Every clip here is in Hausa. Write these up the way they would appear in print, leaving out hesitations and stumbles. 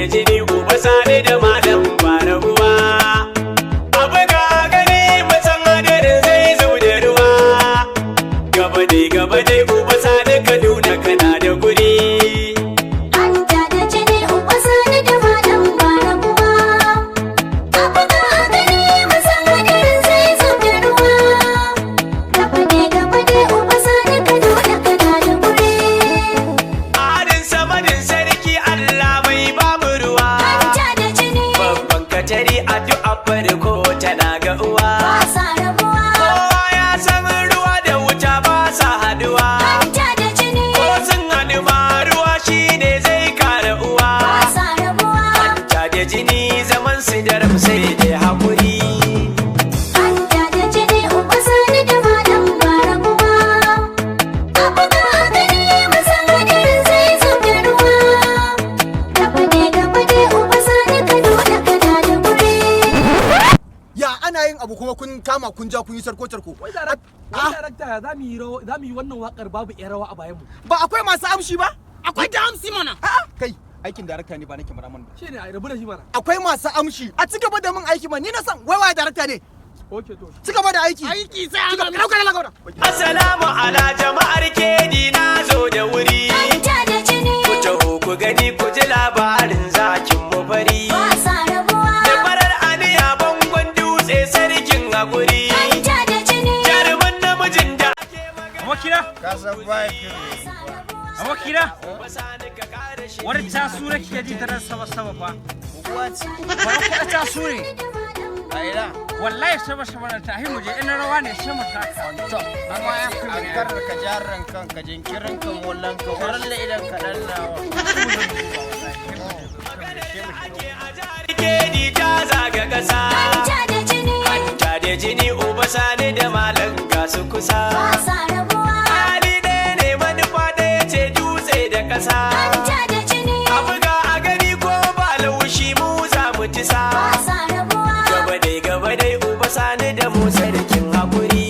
da jini uba sani da malam bara uwa. Abu ga gani mutan hadarin zai zo da ruwa. Gaba dai uba sani Kaduna kana da guri. Hanta da jini uba sani da malam bara uwa. Abu ga gani mutan hadarin zai zo da ruwa. Gaba dai uba sani Kaduna kana da guri. Adin samadin sarki Allah mai babu ruwa. Hanta da jini Babban katari addu'a farko tana ga uwa. ba sa rabuwa. Kowa ya san ruwa da wuta ba sa haduwa. Hanta da jini Ko sun haɗu ma ruwa shine zai kare uwa. ba sa rabuwa. Hanta da jini zaman su daram sai da haƙuri. Hanta da jini uba sani da malam bara uwa. Abu ga gani mutan hadarin zai zo da ruwa. Gaba dai uba sani Kaduna kana da guri. Ya ana yin abu kuma kun kama kun ja kun yi sarko-sarko. Wai darakta za mu yi wannan wakar babu ƴan rawa a bayan mu. Ba akwai masu amshi ba? Akwai ta amsi mana. A'a kai aikin darakta ne ba nake mara man ba. Shi ne a rabu da shi mana. Akwai masu amshi a ci gaba da min aiki ma ni na san wai waye darakta ne. Okay to. Ci gaba da aiki. Aiki sai Ci an gaba dauka lagauda. Assalamu ala jama'ar kedi na zo da wuri. Hanta da jini Ku taho ku gani ku ji labarin zakin mu fari. ba sa rabuwa. Da farar aniya bangon dutse sarkin haƙuri. Hanta da jini Jaruman namijin da ake Abokina, ka san baya abokina, magana ka kare shi. wani tasura kike ji ta sama fa. what? Wani kuɗa tasure. Aina. Wallahi sama da tahi muje in rawa ne sama ta To, amma ya fi an karra ka jaran kanka jinkirin kan wallan ka wurin da idan ka dan nawa. Kedi ta zaga ƙasa. Hanta da jini Hanta da jini uba sani da malam gasu kusa. ba sa rabuwa. Hali ɗaya ne manufa ɗaya ce dutse da ƙasa. Hanta da jini A buga a gani ko ba laushi mu za mu tisa. ba sa rabuwa. Gaba dai uba sani da mu sarkin haƙuri.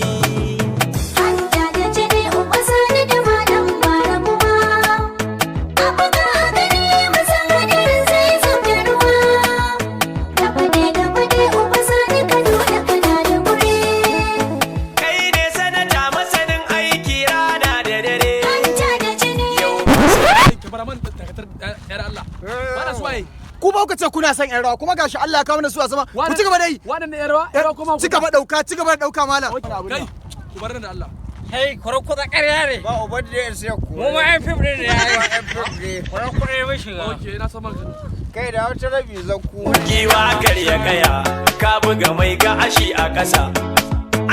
Hanta da jini uba sani da malam bara uwa. Abu ga gani mutan hadarin zai zo da ruwa. Gaba dai uba sani Kaduna kana da guri. Kai ne sanata masanin aiki rana da dare. Hanta da jini Yau Ke bara man dakatar ƴar Allah. Bana su waye. Ku ba ku ce kuna son yan rawa kuma gashi Allah ya kawo mana su a sama. Ku ci gaba da yi. Wannan ne ƴar rawa? Ƴar rawa kuma Ci gaba da dauka malam. Kai, ku bar da Allah. Kai, kuɗa ƙarya ne. Ba uban da ya sai ku. Mu ma yan fim ne da yayi. Ba Kuɗa ne mun shiga. Okay, na san maka. kai da wata rabi zan ku. giwa karya kaya ka buga mai ga ashi a ƙasa.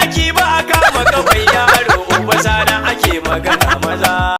Aki ba a kama kawai yaro uba sana ake magana maza.